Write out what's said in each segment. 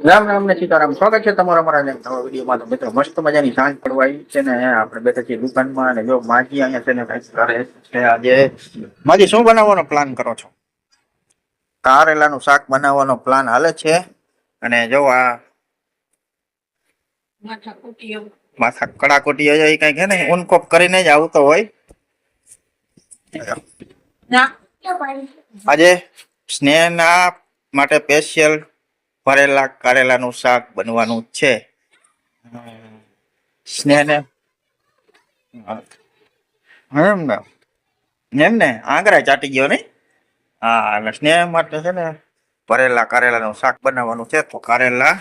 રામ રામ ને સીતારામ. સ્વાગત છે તમારા અમારા નવા વિડીયોમાં. તો મિત્રો મસ્ત મજાની સાંજ પડવા આવી છે ને આપણે બેઠા છીએ દુકાનમાં અને જો માજી અહીંયા છે ને કંઈક કરે છે આજે. માજી શું બનાવવાનો પ્લાન કરો છો? કારેલાનું શાક બનાવવાનો પ્લાન હાલે છે. અને જો આ માથા કડાકોટી એ કઈક હે ને ઊનકોપ કરીને જ આવતો હોય. આજે સ્નેહના માટે સ્પેશિયલ ભરેલા કારેલાનું શાક બનવાનું છે. સ્નેહને એમ ને આંગળા ચાટી ગયો ને. હા, એટલે સ્નેહ માટે છે ને ભરેલા કારેલાનું શાક બનાવવાનું છે. તો કારેલા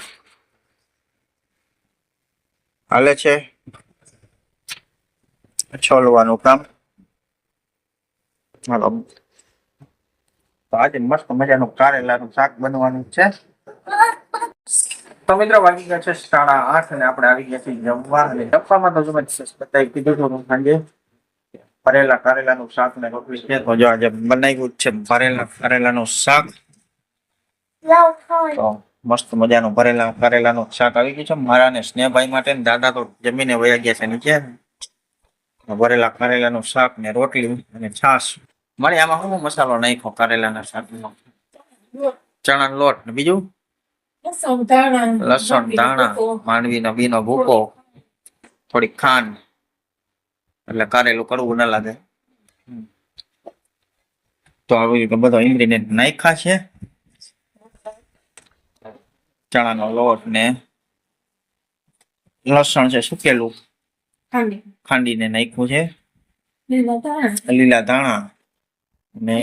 હાલે છે છોલવાનું કામ. હાલો, તો આજે મસ્ત મજાનું કારેલાનું શાક બનવાનું છે. તો મિત્રો વાગી ગયા છે 8:30 અને આપણે આવી ગયા છીએ જમવા. અને જમવામાં તો તમે બતાવી કીધું હતું સાંજે ભરેલા કારેલાનું શાક ને રોટલી છે. તો જો આજે બનાવ્યું છે ભરેલા કારેલાનું શાક. તો મસ્ત મજાનું ભરેલા કારેલાનું શાક આવી ગયું છે મારા ને સ્નેહભાઈ માટે. દાદા તો જમીને વયા ગયા છે નીચે. ભરેલા કારેલાનું શાક ને રોટલી અને છાશ. મળે આમાં શું મસાલો નાખ્યો કારેલાના શાકમાં? ચણાનો લોટ ને બીજું લસણ ધાણા માંડવીનો બીનો ભૂકો થોડી ખાંડ એટલે કારેલું કડવું ના લાગે. તો આવી રીતે બધો ઇન્ગ્રીડિયન્ટ નાખ્યા છે. ચણાનો લોટ ને લસણ છે સુકેલું ખાંડીને નાખ્યું છે. લીલા ધાણા ને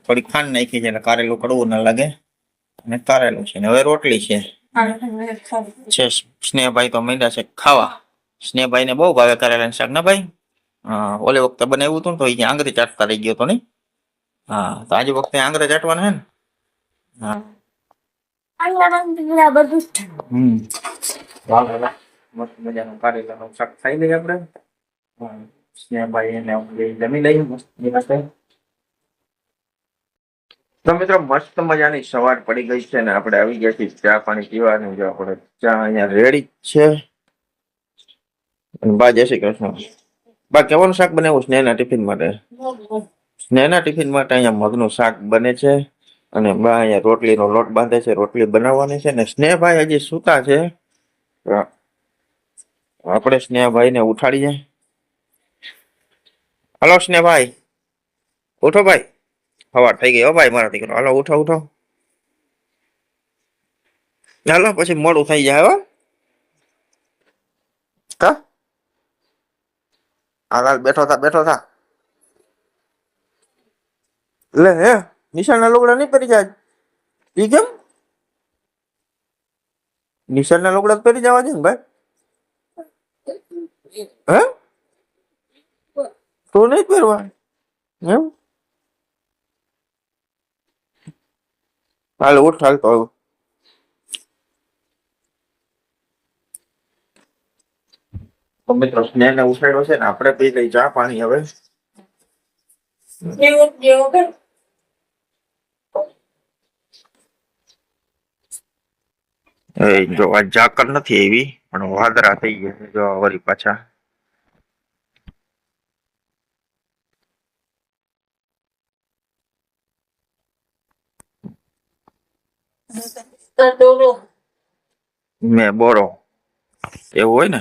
થોડી ખાંડ નાખી છે એટલે કારેલું કડવું ના લાગે. અને કારેલું છે ને હવે રોટલી છે. સ્નેહભાઈ તો માંડ્યા છે ખાવા. સ્નેહભાઈ ને બહુ ભાવે કારેલાનું શાક ના ભાઈ. ઓલી વખતે બનાવ્યું હતું ને તો એ આંગળી ચાટતા રહી ગયો હતો ને. હા, તો આજે વખતે આંગળી ચાટવાના હે ને. હા, મસ્ત મજાનું કારેલાનું શાક ખાઈ લઈએ આપણે. સ્નેહભાઈ ને જમી લઈએ મસ્ત. તો મિત્રો મસ્ત મજાની સવાર પડી ગઈ છે ને આપણે આવી ગયા છીએ ચા પાણી પીવાનું. જો આપણે ચા અહીંયા રેડી છે. બા જય શ્રી કૃષ્ણ. બા કેવાનું શાક બનાવ્યું સ્નેહના ટિફિન માટે? સ્નેહના ટિફિન માટે અહીંયા મગનું શાક બને છે. અને બા અહીંયા રોટલીનો લોટ બાંધે છે. રોટલી બનાવવાની છે ને સ્નેહભાઈ હજી સૂતા છે. આપણે સ્નેહભાઈને ઉઠાડીએ. હલો સ્નેહભાઈ, ઉઠો ભાઈ. સવાર થઈ ગઈ હો ભાઈ મારા દીકરો. હાલો ઉઠો ઉઠો. ચાલો પછી મોડું થઈ જાય હો. કા હાલ બેઠો થા. લે હે નિશાળના લુગડા નહીં પહેરી જાય. ઈ કેમ? નિશાળના લુગડા પહેરી જવા છે ને ભાઈ. હે તો નહીં પહેરવા એમ? હાલ ઉઠ હાલ તો. મિત્રો સ્નેહને ઉઠાડ્યો છે ને આપણે પી લઈ ચા પાણી હવે. જો આ ઝાકર નથી એવી પણ વાદળા થઈ ગયા જો વળી પાછા. મેં બોરો એવું હોય ને.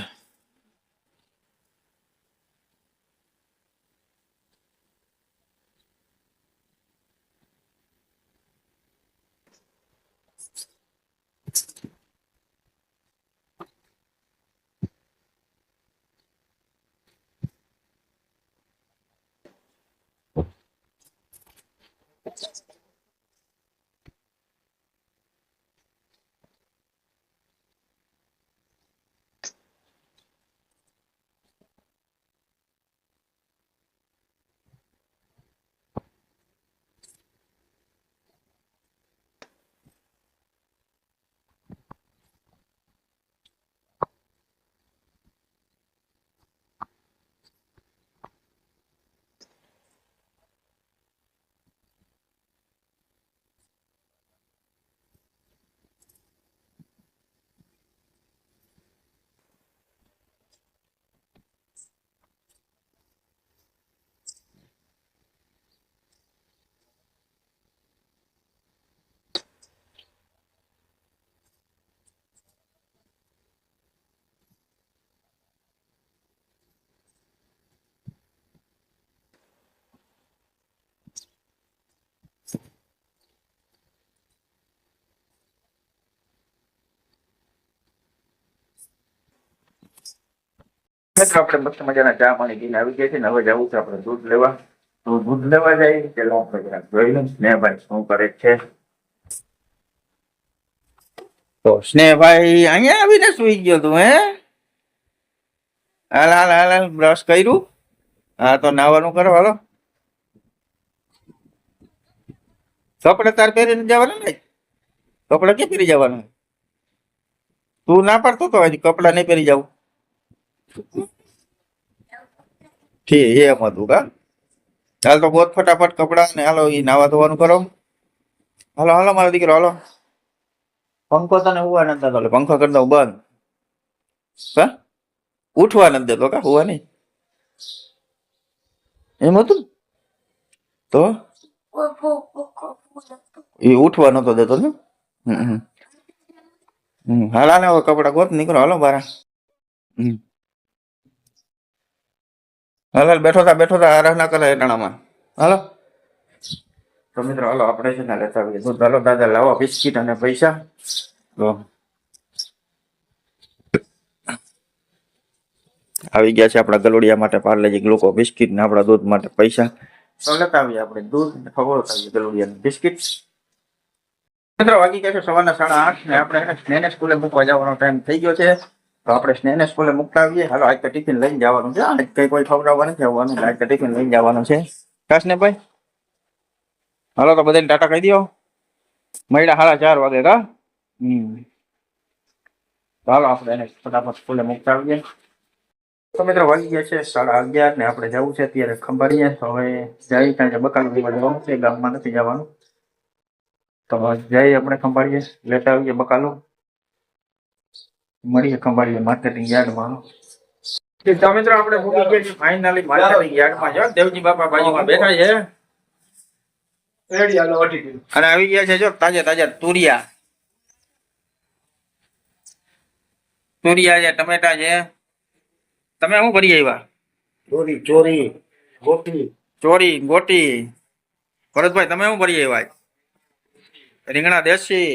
મિત્રો આપણે મસ્ત મજાના ચા પાણી પીને આવી ગયા છે ને હવે જવું છે આપણે દૂધ લેવા. તો દૂધ લેવા જાય પેલો આપણે જરાક જોઈ લઉં સ્નેહભાઈ શું કરે છે. તો સ્નેહભાઈ અહીંયા આવીને સુઈ ગયો તું હે? હાલ હાલ હાલ હાલ બ્રશ કર્યું? હા તો નાવાનું કરો હાલો. કપડે તાર પહેરીને જવાનું ને? કપડા ક્યાં પહેરી જવાનું? તું ના પાડતો તો હજી કપડા નહીં પહેરી જવું. ઠીક એમ હતું કા? હાલ તો બહુ ફટાફટ કપડા ને હાલો એ નાવા ધોવાનું કરો. હાલો હાલો મારો દીકરો હાલો. પંખો તને હુવા નથી દેતો એટલે પંખો કરી દઉં બંધ. હા ઉઠવા નથી દેતો કા હુવા નહીં? એમ હતું તો એ ઉઠવા નતો દેતો ને. હાલ હાલ હવે કપડા ગોત નીકળો હાલો બારા. હાલ હાલ બેઠો તા આરામ ના કરે એટાણામાં. હાલો તો મિત્રો હાલો આપણે છે ને લેતા આવીએ દૂધ. હાલો દાદા લાવો બિસ્કીટ અને પૈસા. તો આવી ગયા છે આપણા ગલુડિયા માટે પાર્લેજી ગ્લુકો બિસ્કીટ ને આપણા દૂધ માટે પૈસા. તો લેતા આવીએ આપણે દૂધ ખબર આવીએ ગલુડિયા બિસ્કીટ. મિત્રો વાગી ગયા છે સવારના 8:30 ને આપણે સ્નેહને સ્કૂલે મૂકવા જવાનો ટાઈમ થઈ ગયો છે. તો આપણે સ્નેહને સ્કૂલે મૂકતા આવીએ. હાલો આજ તો ટિફિન લઈને જવાનું છે. આજ કઈ કોઈ ખવડાવવા નથી આવવાનું. આજ તો ટિફિન લઈને જવાનું છે. કાશ ને ભાઈ હાલો તો બધાને ટાટા કહી દો. મળ્યા 4:30 વાગે કા? તો હાલો આપણે એને ફટાફટ સ્કૂલે મૂકતા આવીએ. તો મિત્રો વાગી ગયા છે 11:30 ને આપણે જવું છે અત્યારે ખંભાળીએ. તો હવે જઈ ત્યાં બકાલું લેવા જવાનું છે, ગામમાં નથી જવાનું. તો જઈ આપણે ખંભાળીએ લેતા આવીએ બકાલું. મળીએ ખંભાળીએ માર્કેટિંગ યાર્ડમાં. તો મિત્રો આપણે મૂકી ગયા છીએ ફાઇનલી માર્કેટિંગ યાર્ડમાં. જો દેવજી બાપા બાજુમાં બેઠા છે અને આવી ગયા છે જો તાજા તુરિયા છે, ટમેટા છે. તમે શું કરી આવ્યા? ચોરી ગોટી. ભરતભાઈ તમે શું કરી આવ્યા? રીંગણા દેશી.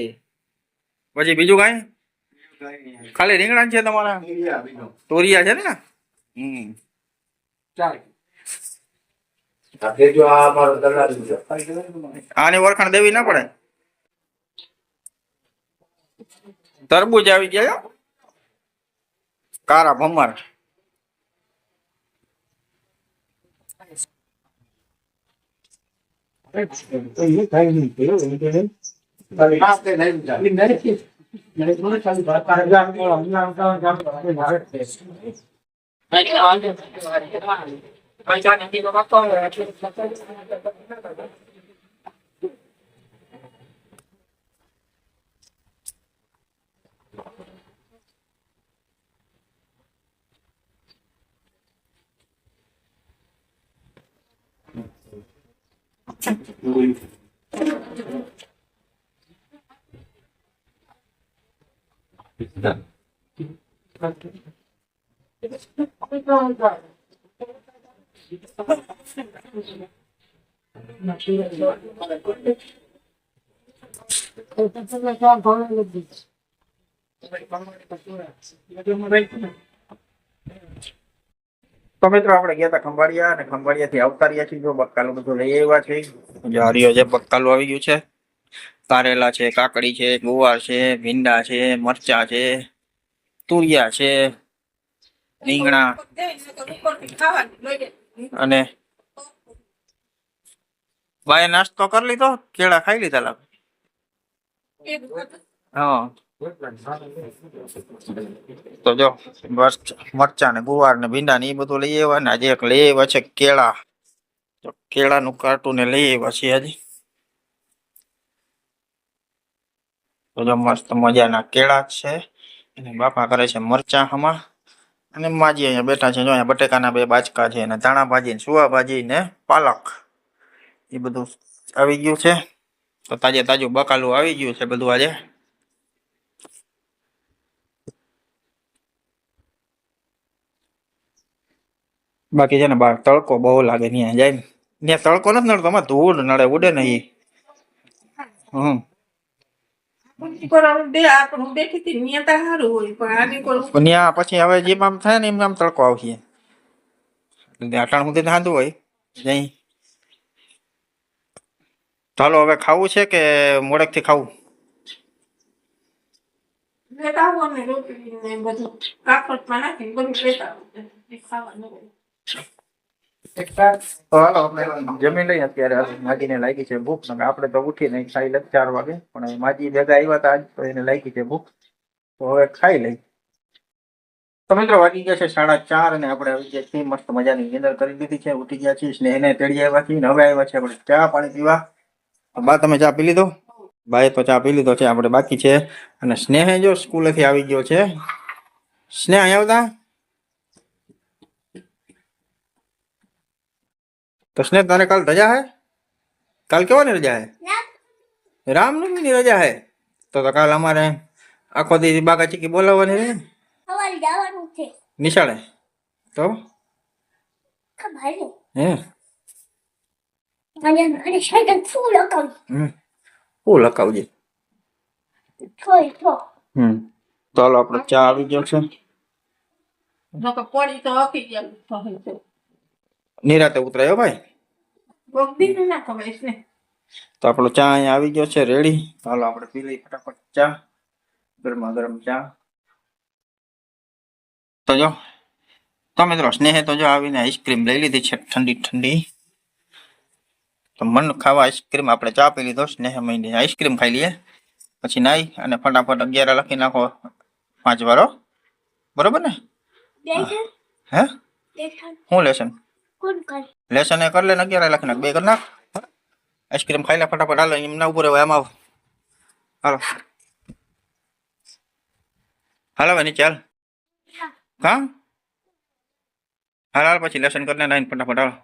પછી બીજું કઈ? ખાલી રીંગણા છે તમારા? તુરિયા છે ને? આની ઓળખાણ દેવી ના પડે. તરબૂજ આવી ગયા કારા ભમર. તો મિત્રો આપણે ગયા હતા ખંભાળિયા અને ખંભાળિયા થી આવતા રહ્યા છીએ. જો બકાલું બધું લઈ આવ્યા છે. જારીઓ છે બકાલું આવી ગયું છે. કારેલા છે, કાકડી છે, ગુવાર છે, ભીંડા છે, મરચા છે, તુરિયા છે, રીંગણા અને ભાઈ નાસ્તો કરી લીધો. કેળા ખાઈ લીધા લાગે. હા તો જો મરચા ને ગુવાર ને ભીંડા ને એ બધું લઈ આવ્યા ને આજે એક લઈ આવ્યા છે કેળા. તો કેળાનું કાર્ટૂન લઈ આવ્યા છે હજી. તો જો મસ્ત મજાના કેળા છે અને બાપા કરે છે મરચા હમા. અને માજી અહીંયા બેઠા છે. જો અહીંયા બટેકાના 2 બાચકા છે અને ધાણા ભાજી ને સુવા ભાજી ને પાલક એ બધું આવી ગયું છે. તો તાજું બકાલું આવી ગયું છે બધું આજે. બાકી છે ને બહાર તડકો બહુ લાગે. ત્યાં જાય ને ત્યાં તડકો નથી નડતો, ધૂળ નડે ઉડે ને. બે આપણે હું બેઠી હતી ત્યાં તો સારું હોય પણ આજે કોઈ પણ ત્યાં પછી હવે જેમ આમ થાય ને એમ આમ તડકો આવશે અટાણ સુધી થાતું હોય જઈ ચાલો હવે ખાવું છે કે મોડેક થી ખાવું લેતા આવો ને રોટલી ને બધું કાકડમાં નાખીને બધું લેતા આવો ખાવાનું હોય. તો હાલો આપણે જમી લઈએ અત્યારે માજીને લાગી છે ભૂખ આપણે તો ઉઠી નહીં ખાઈ લે 4 વાગે પણ માજી ભેગા આવ્યા હતા આજ તો એને લાગી છે ભૂખ તો હવે ખાઈ લઈ તો મિત્રો વાગી ગયા છે 4:30 અને આપણે આવી ગયા છીએ મસ્ત મજાની નિંદર કરી લીધી છે ઉઠી ગયા છીએ સ્નેહને તેડી આવ્યા છીએ હવે આવ્યા છે આપણે ચા પાણી પીવા બા તમે ચા પી લીધો બાએ તો ચા પી લીધો છે આપણે બાકી છે અને સ્નેહ જો સ્કૂલેથી આવી ગયો છે સ્નેહ અહીંયા આવતા तो स्नेह तारे कल रजा है कल क्यों नहीं रजा है रामनवमी ની રજા है તો કાલ અમારે આખો દી બાકા ચીકી બોલાવવાની રહે સવારે જવાનું છે નિશાળે તો ખબર હે અને સાયકલ ફૂલ અકાઉન્ટ હું લખાવજે થોડી તો તો હાલો આપણે ચા આવી ગયો છે નકર પડી તો હકી ગયા હોય તો નિરાતે ઉતરાયો ભાઈ કોક દી ના ખબર છે તો આપણો ચા અહીંયા આવી ગયો છે રેડી હાલો આપણે પી લઈએ ફટાફટ ચા ગરમા ગરમ ચા તો જો તો મિત્રો સ્નેહે તો જો આવીને આઈસ્ક્રીમ લઈ લીધી છે ઠંડી ઠંડી તો મન ખાવા આઈસ્ક્રીમ આપણે ચા પી લીધો સ્નેહ મહિને આઈસ્ક્રીમ ખાઈ લઈએ પછી નાઈ અને ફટાફટ 11 લખી નાખો 5 વારો બરોબર ને લેસન હે લેસન હું લેશન કોણ કરે લેશન એ કર લે ને 11 લખી નાખ 2 કર નાખ આઈસ્ક્રીમ ખાઈ લે ફટાફટ હાલો એમ ના ઉપર આમ આવ હાલો હાલો ભાઈ ચાલ હા હાલ હાલ પછી લેશન કરીને નાઈને ફટાફટ હાલો